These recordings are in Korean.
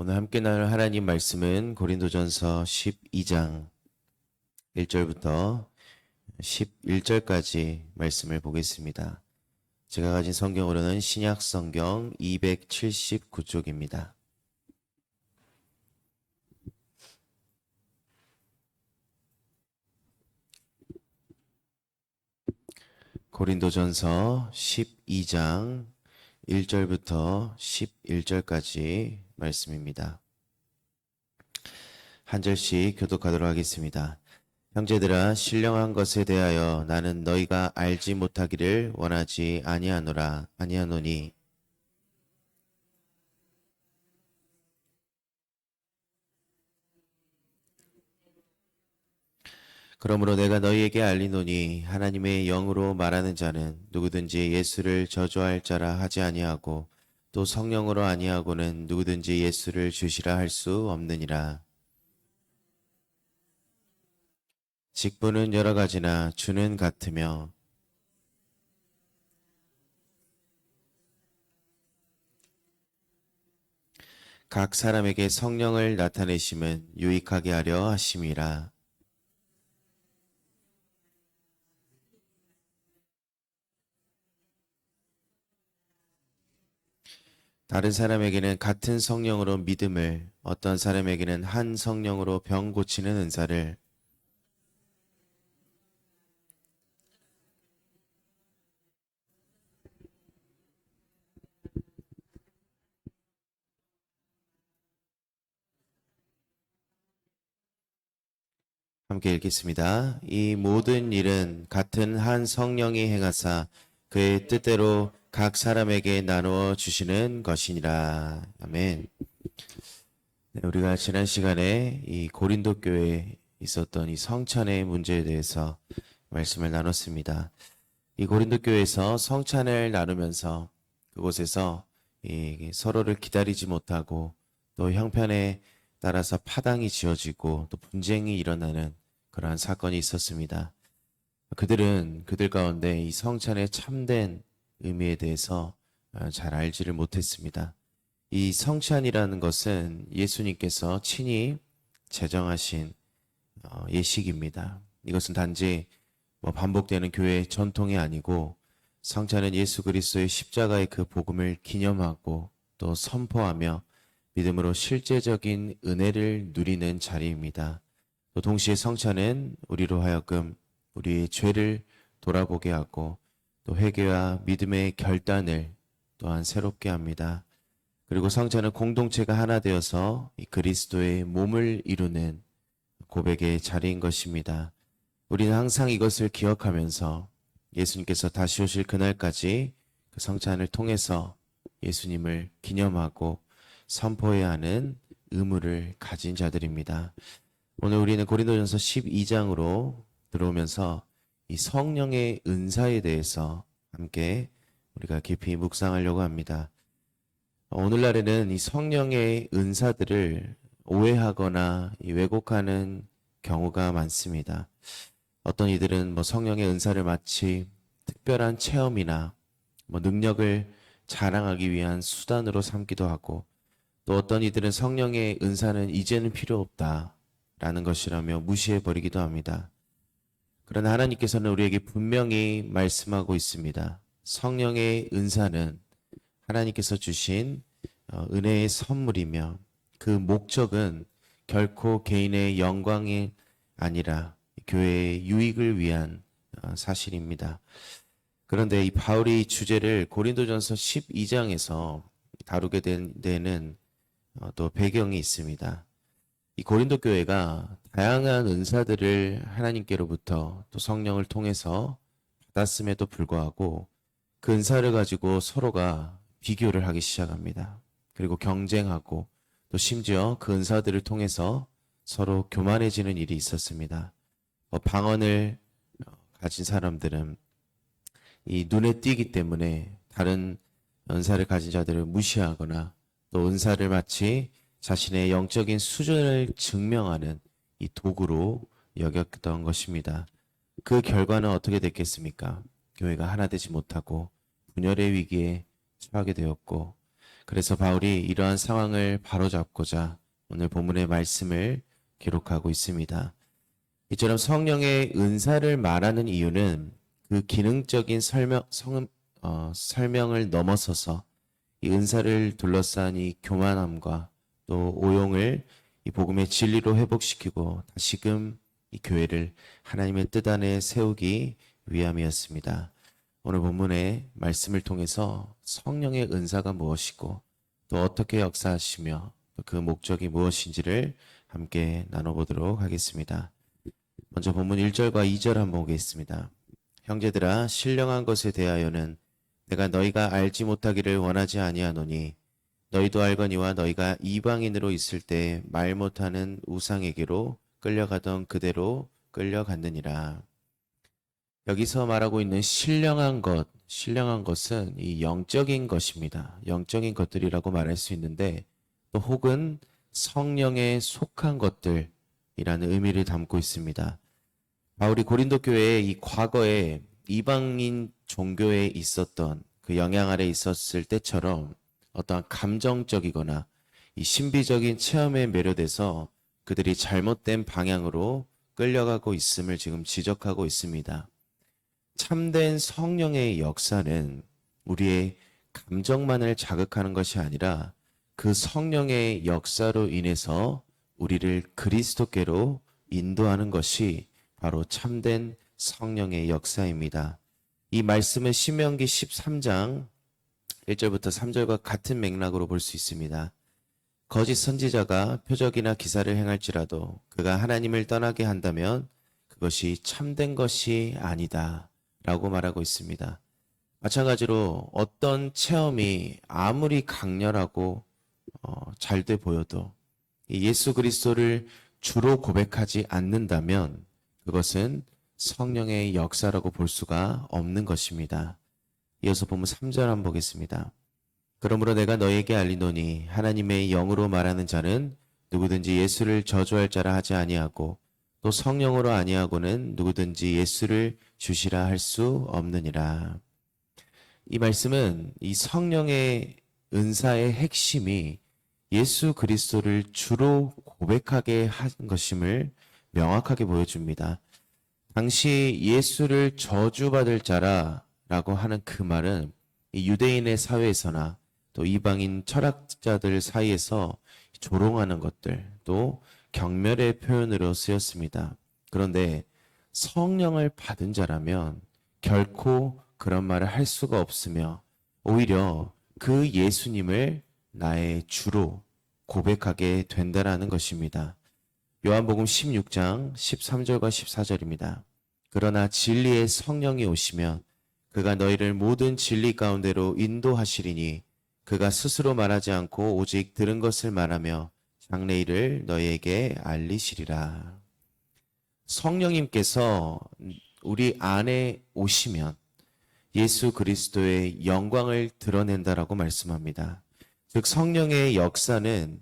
오늘 함께 나눌 하나님 말씀은 고린도전서 12장 1절부터 11절까지 말씀을 보겠습니다. 제가 가진 성경으로는 신약 성경 279쪽입니다. 고린도전서 12장 1절부터 11절까지 말씀입니다. 한 절씩 교독하도록 하겠습니다. 형제들아, 신령한 것에 대하여 나는 너희가 알지 못하기를 원하지 아니하노니 그러므로 내가 너희에게 알리노니 하나님의 영으로 말하는 자는 누구든지 예수를 저주할 자라 하지 아니하고 또 성령으로 아니하고는 누구든지 예수를 주시라 할 수 없느니라. 직분은 여러 가지나 주는 같으며 각 사람에게 성령을 나타내심은 유익하게 하려 하심이라. 다른 사람에게는 같은 성령으로 믿음을, 어떤 사람에게는 한 성령으로 병 고치는 은사를, 함께 읽겠습니다. 이 모든 일은 같은 한 성령이 행하사 그의 뜻대로 각 사람에게 나누어 주시는 것이니라. 아멘. 네, 우리가 지난 시간에 이 고린도 교회에 있었던 이 성찬의 문제에 대해서 말씀을 나눴습니다. 이 고린도 교회에서 성찬을 나누면서 그곳에서 서로를 기다리지 못하고 또 형편에 따라서 파당이 지어지고 또 분쟁이 일어나는 그러한 사건이 있었습니다. 그들은 그들 가운데 이 성찬의 참된 의미에 대해서 잘 알지를 못했습니다. 이 성찬이라는 것은 예수님께서 친히 제정하신 예식입니다. 이것은 단지 반복되는 교회의 전통이 아니고 성찬은 예수 그리스도의 십자가의 그 복음을 기념하고 또 선포하며 믿음으로 실제적인 은혜를 누리는 자리입니다. 또 동시에 성찬은 우리로 하여금 우리의 죄를 돌아보게 하고 또 회개와 믿음의 결단을 또한 새롭게 합니다. 그리고 성찬은 공동체가 하나 되어서 이 그리스도의 몸을 이루는 고백의 자리인 것입니다. 우리는 항상 이것을 기억하면서 예수님께서 다시 오실 그날까지 그 성찬을 통해서 예수님을 기념하고 선포해야 하는 의무를 가진 자들입니다. 오늘 우리는 고린도전서 12장으로 들어오면서 이 성령의 은사에 대해서 함께 우리가 깊이 묵상하려고 합니다. 오늘날에는 이 성령의 은사들을 오해하거나 왜곡하는 경우가 많습니다. 어떤 이들은 성령의 은사를 마치 특별한 체험이나 능력을 자랑하기 위한 수단으로 삼기도 하고, 또 어떤 이들은 성령의 은사는 이제는 필요 없다라는 것이라며 무시해버리기도 합니다. 그러나 하나님께서는 우리에게 분명히 말씀하고 있습니다. 성령의 은사는 하나님께서 주신 은혜의 선물이며 그 목적은 결코 개인의 영광이 아니라 교회의 유익을 위한 사실입니다. 그런데 이 바울이 주제를 고린도전서 12장에서 다루게 된 데는 또 배경이 있습니다. 이 고린도 교회가 다양한 은사들을 하나님께로부터 또 성령을 통해서 받았음에도 불구하고 그 은사를 가지고 서로가 비교를 하기 시작합니다. 그리고 경쟁하고 또 심지어 그 은사들을 통해서 서로 교만해지는 일이 있었습니다. 방언을 가진 사람들은 이 눈에 띄기 때문에 다른 은사를 가진 자들을 무시하거나 또 은사를 마치 자신의 영적인 수준을 증명하는 이 도구로 여겼던 것입니다. 그 결과는 어떻게 됐겠습니까? 교회가 하나 되지 못하고 분열의 위기에 처하게 되었고, 그래서 바울이 이러한 상황을 바로잡고자 오늘 본문의 말씀을 기록하고 있습니다. 이처럼 성령의 은사를 말하는 이유는 그 기능적인 설명을 넘어서서 이 은사를 둘러싼 이 교만함과 또 오용을 이 복음의 진리로 회복시키고 다시금 이 교회를 하나님의 뜻 안에 세우기 위함이었습니다. 오늘 본문의 말씀을 통해서 성령의 은사가 무엇이고 또 어떻게 역사하시며 또 그 목적이 무엇인지를 함께 나눠보도록 하겠습니다. 먼저 본문 1절과 2절 한번 보겠습니다. 형제들아, 신령한 것에 대하여는 내가 너희가 알지 못하기를 원하지 아니하노니 너희도 알거니와 너희가 이방인으로 있을 때 말 못하는 우상에게로 끌려가던 그대로 끌려갔느니라. 여기서 말하고 있는 신령한 것은 이 영적인 것입니다. 영적인 것들이라고 말할 수 있는데 또 혹은 성령에 속한 것들이라는 의미를 담고 있습니다. 바울이 고린도 교회에 이 과거에 이방인 종교에 있었던 그 영향 아래 있었을 때처럼 어떠한 감정적이거나 이 신비적인 체험에 매료돼서 그들이 잘못된 방향으로 끌려가고 있음을 지금 지적하고 있습니다. 참된 성령의 역사는 우리의 감정만을 자극하는 것이 아니라 그 성령의 역사로 인해서 우리를 그리스도께로 인도하는 것이 바로 참된 성령의 역사입니다. 이 말씀은 신명기 13장 1절부터 3절과 같은 맥락으로 볼 수 있습니다. 거짓 선지자가 표적이나 기사를 행할지라도 그가 하나님을 떠나게 한다면 그것이 참된 것이 아니다 라고 말하고 있습니다. 마찬가지로 어떤 체험이 아무리 강렬하고 잘돼 보여도 예수 그리스도를 주로 고백하지 않는다면 그것은 성령의 역사라고 볼 수가 없는 것입니다. 이어서 보면 3절 한번 보겠습니다. 그러므로 내가 너에게 알리노니 하나님의 영으로 말하는 자는 누구든지 예수를 저주할 자라 하지 아니하고 또 성령으로 아니하고는 누구든지 예수를 주시라 할 수 없느니라. 이 말씀은 이 성령의 은사의 핵심이 예수 그리스도를 주로 고백하게 한 것임을 명확하게 보여줍니다. 당시 예수를 저주받을 자라라고 하는 그 말은 이 유대인의 사회에서나 또 이방인 철학자들 사이에서 조롱하는 것들, 또 경멸의 표현으로 쓰였습니다. 그런데 성령을 받은 자라면 결코 그런 말을 할 수가 없으며 오히려 그 예수님을 나의 주로 고백하게 된다라는 것입니다. 요한복음 16장 13절과 14절입니다. 그러나 진리의 성령이 오시면 그가 너희를 모든 진리 가운데로 인도하시리니 그가 스스로 말하지 않고 오직 들은 것을 말하며 장래일을 너희에게 알리시리라. 성령님께서 우리 안에 오시면 예수 그리스도의 영광을 드러낸다라고 말씀합니다. 즉 성령의 역사는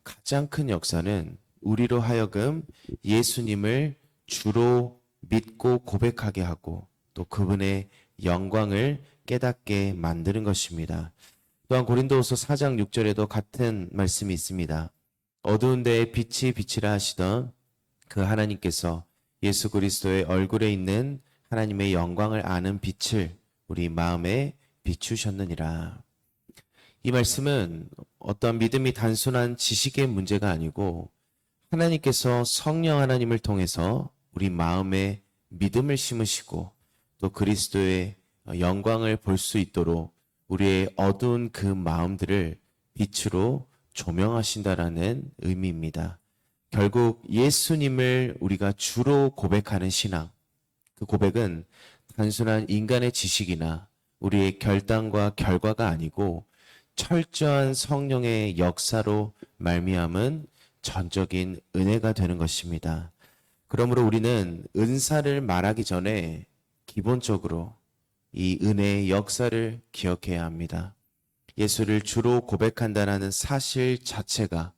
가장 큰 역사는 우리로 하여금 예수님을 주로 믿고 고백하게 하고 또 그분의 영광을 깨닫게 만드는 것입니다. 또한 고린도후서 4장 6절에도 같은 말씀이 있습니다. 어두운 데에 빛이 비치라 하시던 그 하나님께서 예수 그리스도의 얼굴에 있는 하나님의 영광을 아는 빛을 우리 마음에 비추셨느니라. 이 말씀은 어떤 믿음이 단순한 지식의 문제가 아니고 하나님께서 성령 하나님을 통해서 우리 마음에 믿음을 심으시고 또 그리스도의 영광을 볼 수 있도록 우리의 어두운 그 마음들을 빛으로 조명하신다라는 의미입니다. 결국 예수님을 우리가 주로 고백하는 신앙, 그 고백은 단순한 인간의 지식이나 우리의 결단과 결과가 아니고 철저한 성령의 역사로 말미암은 전적인 은혜가 되는 것입니다. 그러므로 우리는 은사를 말하기 전에 기본적으로 이 은혜의 역사를 기억해야 합니다. 예수를 주로 고백한다는 사실 자체가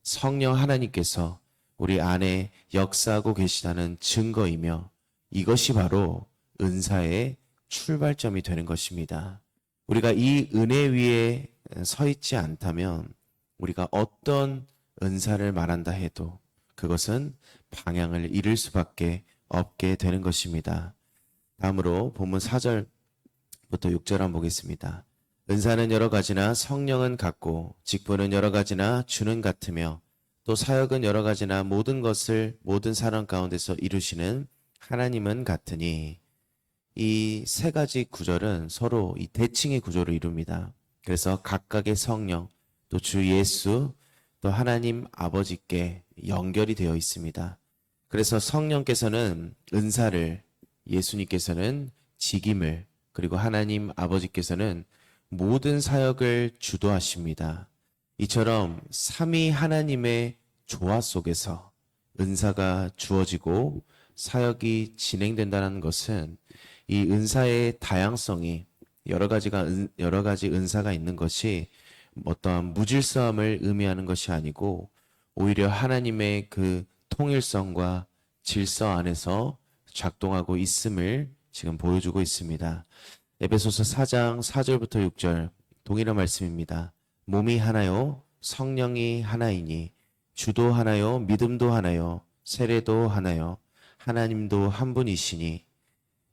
성령 하나님께서 우리 안에 역사하고 계시다는 증거이며 이것이 바로 은사의 출발점이 되는 것입니다. 우리가 이 은혜 위에 서 있지 않다면 우리가 어떤 은사를 말한다 해도 그것은 방향을 잃을 수밖에 없게 되는 것입니다. 다음으로 본문 4절부터 6절 한번 보겠습니다. 은사는 여러 가지나 성령은 같고 직분은 여러 가지나 주는 같으며 또 사역은 여러 가지나 모든 것을 모든 사람 가운데서 이루시는 하나님은 같으니, 이 세 가지 구절은 서로 이 대칭의 구조를 이룹니다. 그래서 각각의 성령, 또 주 예수, 또 하나님 아버지께 연결이 되어 있습니다. 그래서 성령께서는 은사를, 예수님께서는 직임을, 그리고 하나님 아버지께서는 모든 사역을 주도하십니다. 이처럼 삼위 하나님의 조화 속에서 은사가 주어지고 사역이 진행된다는 것은 이 은사의 다양성이 여러 가지 은사가 있는 것이 어떠한 무질서함을 의미하는 것이 아니고 오히려 하나님의 그 통일성과 질서 안에서 작동하고 있음을 지금 보여주고 있습니다. 에베소서 4장 4절부터 6절 동일한 말씀입니다. 몸이 하나요, 성령이 하나이니 주도 하나요, 믿음도 하나요, 세례도 하나요, 하나님도 한 분이시니.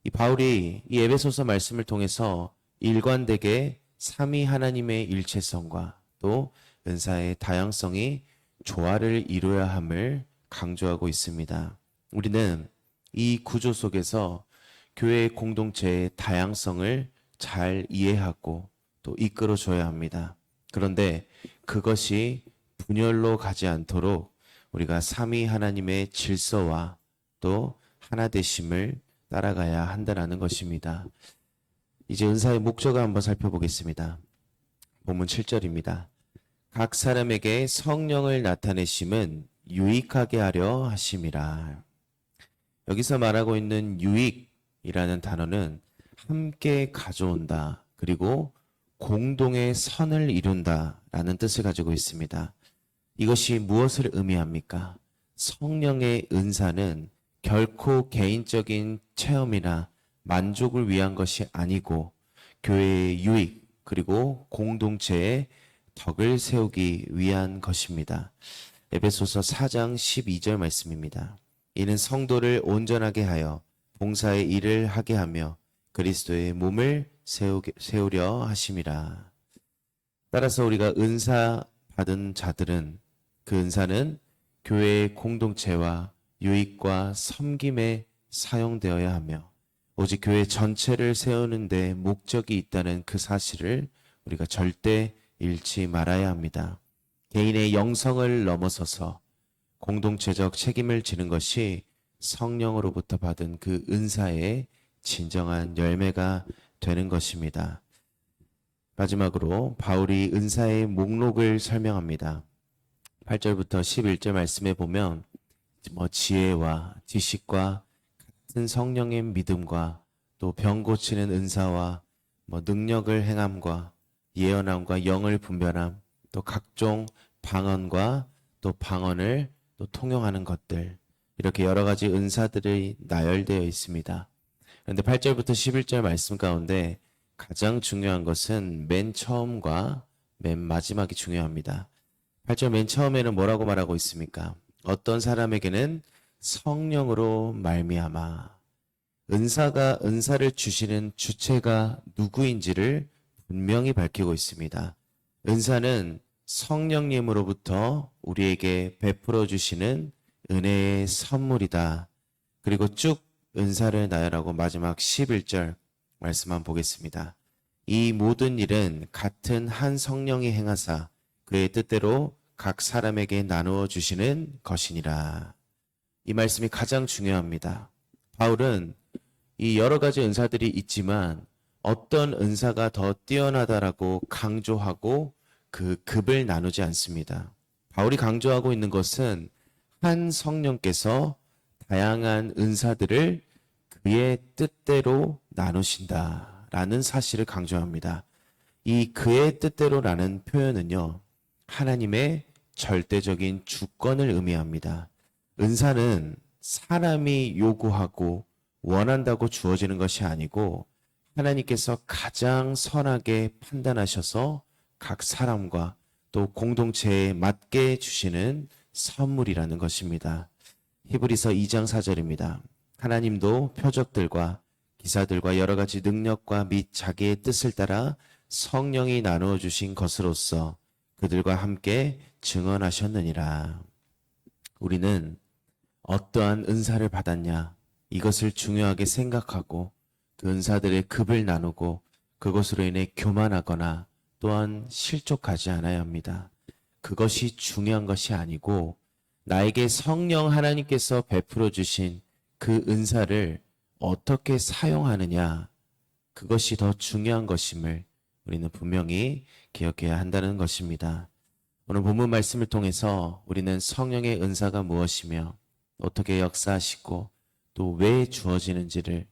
이 바울이 이 에베소서 말씀을 통해서 일관되게 삼위 하나님의 일체성과 또 은사의 다양성이 조화를 이루어야 함을 강조하고 있습니다. 우리는 이 구조 속에서 교회의 공동체의 다양성을 잘 이해하고 또 이끌어줘야 합니다. 그런데 그것이 분열로 가지 않도록 우리가 삼위 하나님의 질서와 또 하나 되심을 따라가야 한다는 것입니다. 이제 은사의 목적을 한번 살펴보겠습니다. 본문 7절입니다. 각 사람에게 성령을 나타내심은 유익하게 하려 하심이라. 여기서 말하고 있는 유익이라는 단어는 함께 가져온다, 그리고 공동의 선을 이룬다 라는 뜻을 가지고 있습니다. 이것이 무엇을 의미합니까? 성령의 은사는 결코 개인적인 체험이나 만족을 위한 것이 아니고 교회의 유익 그리고 공동체의 덕을 세우기 위한 것입니다. 에베소서 4장 12절 말씀입니다. 이는 성도를 온전하게 하여 봉사의 일을 하게 하며 그리스도의 몸을 세우려 하심이라. 따라서 우리가 은사 받은 자들은 그 은사는 교회의 공동체와 유익과 섬김에 사용되어야 하며 오직 교회 전체를 세우는 데 목적이 있다는 그 사실을 우리가 절대 잃지 말아야 합니다. 개인의 영성을 넘어서서 공동체적 책임을 지는 것이 성령으로부터 받은 그 은사의 진정한 열매가 되는 것입니다. 마지막으로 바울이 은사의 목록을 설명합니다. 8절부터 11절 말씀에 보면 지혜와 지식과 같은 성령의 믿음과 또 병 고치는 은사와 능력을 행함과 예언함과 영을 분별함, 또 각종 방언과 또 방언을 또 통용하는 것들, 이렇게 여러 가지 은사들이 나열되어 있습니다. 그런데 8절부터 11절 말씀 가운데 가장 중요한 것은 맨 처음과 맨 마지막이 중요합니다. 8절 맨 처음에는 뭐라고 말하고 있습니까? 어떤 사람에게는 성령으로 말미암아. 은사를 주시는 주체가 누구인지를 분명히 밝히고 있습니다. 은사는 성령님으로부터 우리에게 베풀어 주시는 은혜의 선물이다. 그리고 쭉 은사를 나열하고 마지막 11절 말씀만 보겠습니다. 이 모든 일은 같은 한 성령이 행하사 그의 뜻대로 각 사람에게 나누어 주시는 것이니라. 이 말씀이 가장 중요합니다. 바울은 이 여러 가지 은사들이 있지만 어떤 은사가 더 뛰어나다라고 강조하고 그 급을 나누지 않습니다. 바울이 강조하고 있는 것은 한 성령께서 다양한 은사들을 그의 뜻대로 나누신다라는 사실을 강조합니다. 이 그의 뜻대로라는 표현은요, 하나님의 절대적인 주권을 의미합니다. 은사는 사람이 요구하고 원한다고 주어지는 것이 아니고 하나님께서 가장 선하게 판단하셔서 각 사람과 또 공동체에 맞게 주시는 선물이라는 것입니다. 히브리서 2장 4절입니다. 하나님도 표적들과 기사들과 여러 가지 능력과 및 자기의 뜻을 따라 성령이 나누어 주신 것으로서 그들과 함께 증언하셨느니라. 우리는 어떠한 은사를 받았냐, 이것을 중요하게 생각하고 그 은사들의 급을 나누고 그것으로 인해 교만하거나 또한 실족하지 않아야 합니다. 그것이 중요한 것이 아니고 나에게 성령 하나님께서 베풀어 주신 그 은사를 어떻게 사용하느냐, 그것이 더 중요한 것임을 우리는 분명히 기억해야 한다는 것입니다. 오늘 본문 말씀을 통해서 우리는 성령의 은사가 무엇이며 어떻게 역사하시고 또 왜 주어지는지를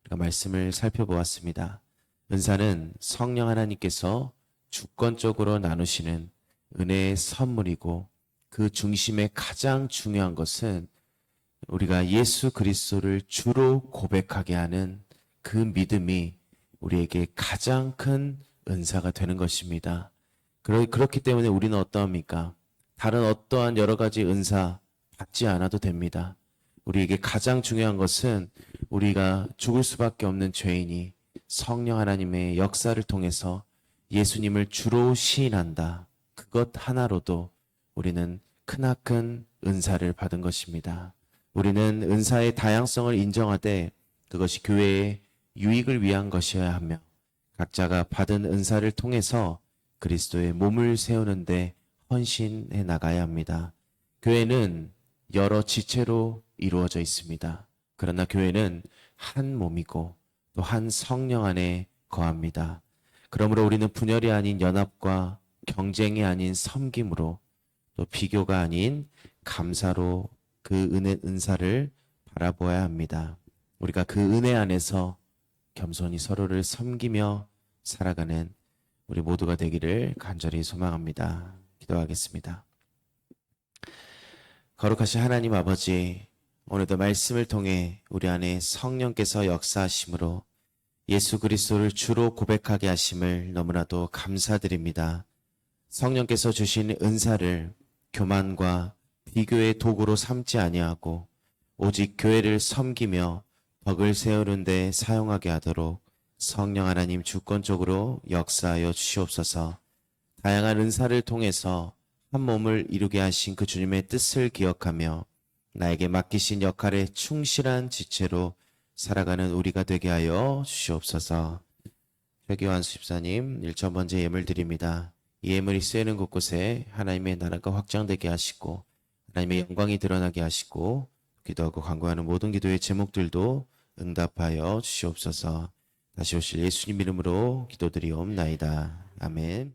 우리가 말씀을 살펴보았습니다. 은사는 성령 하나님께서 주권적으로 나누시는 은혜의 선물이고 그 중심에 가장 중요한 것은 우리가 예수 그리스도를 주로 고백하게 하는 그 믿음이 우리에게 가장 큰 은사가 되는 것입니다. 그렇기 때문에 우리는 어떠합니까? 다른 어떠한 여러 가지 은사 받지 않아도 됩니다. 우리에게 가장 중요한 것은 우리가 죽을 수밖에 없는 죄인이 성령 하나님의 역사를 통해서 예수님을 주로 시인한다. 그것 하나로도 우리는 크나큰 은사를 받은 것입니다. 우리는 은사의 다양성을 인정하되 그것이 교회의 유익을 위한 것이어야 하며 각자가 받은 은사를 통해서 그리스도의 몸을 세우는데 헌신해 나가야 합니다. 교회는 여러 지체로 이루어져 있습니다. 그러나 교회는 한 몸이고 또 한 성령 안에 거합니다. 그러므로 우리는 분열이 아닌 연합과 경쟁이 아닌 섬김으로 또 비교가 아닌 감사로 그 은사를 바라보아야 합니다. 우리가 그 은혜 안에서 겸손히 서로를 섬기며 살아가는 우리 모두가 되기를 간절히 소망합니다. 기도하겠습니다. 거룩하신 하나님 아버지, 오늘도 말씀을 통해 우리 안에 성령께서 역사하심으로 예수 그리스도를 주로 고백하게 하심을 너무나도 감사드립니다. 성령께서 주신 은사를 교만과 비교의 도구로 삼지 아니하고 오직 교회를 섬기며 덕을 세우는 데 사용하게 하도록 성령 하나님 주권적으로 역사하여 주시옵소서. 다양한 은사를 통해서 한 몸을 이루게 하신 그 주님의 뜻을 기억하며 나에게 맡기신 역할에 충실한 지체로 살아가는 우리가 되게 하여 주시옵소서. 회교환수 집사님 1,000번째 예물 드립니다. 이 예물이 쓰이는 곳곳에 하나님의 나라가 확장되게 하시고 하나님의 영광이 드러나게 하시고 기도하고 간구하는 모든 기도의 제목들도 응답하여 주시옵소서. 다시 오실 예수님 이름으로 기도드리옵나이다. 아멘.